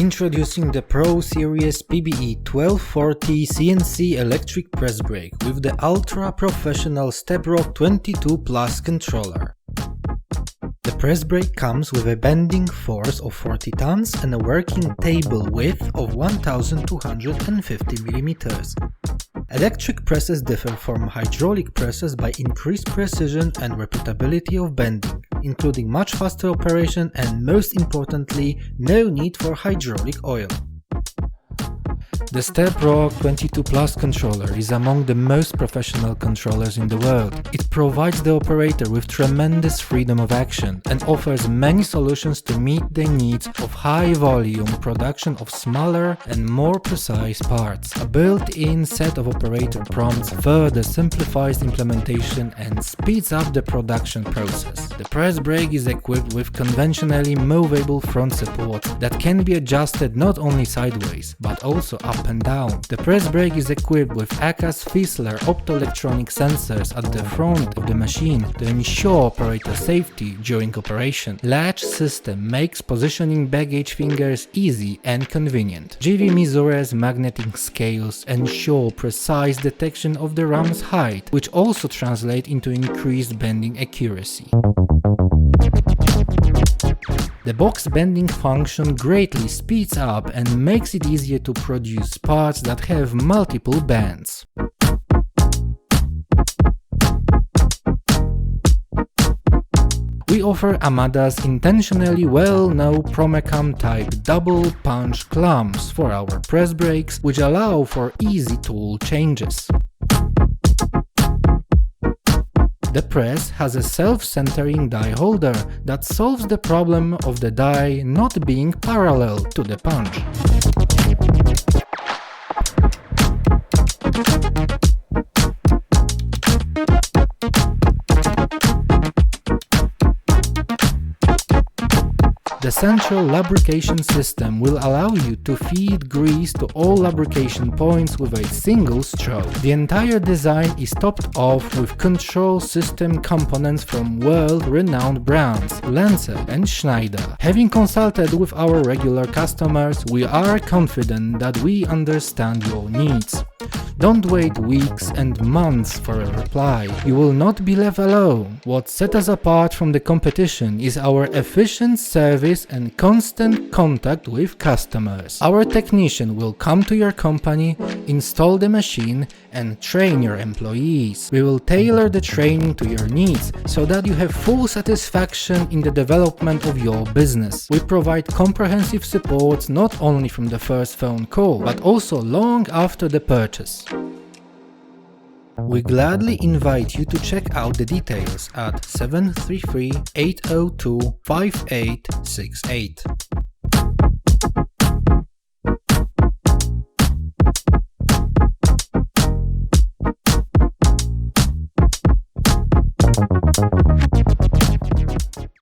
Introducing the Pro Series PBE-1240 CNC electric press brake with the ultra professional StepRock 22 Plus controller. The press brake comes with a bending force of 40 tons and a working table width of 1250 mm. Electric presses differ from hydraulic presses by increased precision and repeatability of bending, including much faster operation and, most importantly, no need for hydraulic oil. The StepRock 22 Plus controller is among the most professional controllers in the world. It provides the operator with tremendous freedom of action and offers many solutions to meet the needs of high-volume production of smaller and more precise parts. A built-in set of operator prompts further simplifies implementation and speeds up the production process. The press brake is equipped with conventionally movable front support that can be adjusted not only sideways, but also up and down. The press brake is equipped with ACAS Fizzler optoelectronic sensors at the front of the machine to ensure operator safety during operation. Latch system makes positioning baggage fingers easy and convenient. GV measures magnetic scales ensure precise detection of the ram's height, which also translate into increased bending accuracy. The box bending function greatly speeds up and makes it easier to produce parts that have multiple bends. We offer Amada's intentionally well-known Promecam type double punch clamps for our press brakes, which allow for easy tool changes. The press has a self-centering die holder that solves the problem of the die not being parallel to the punch. The central lubrication system will allow you to feed grease to all lubrication points with a single stroke. The entire design is topped off with control system components from world-renowned brands Lenze and Schneider. Having consulted with our regular customers, we are confident that we understand your needs. Don't wait weeks and months for a reply. You will not be left alone. What sets us apart from the competition is our efficient service and constant contact with customers. Our technician will come to your company, install the machine, and train your employees. We will tailor the training to your needs so that you have full satisfaction in the development of your business. We provide comprehensive support not only from the first phone call, but also long after the purchase. We gladly invite you to check out the details at 733-802-5868.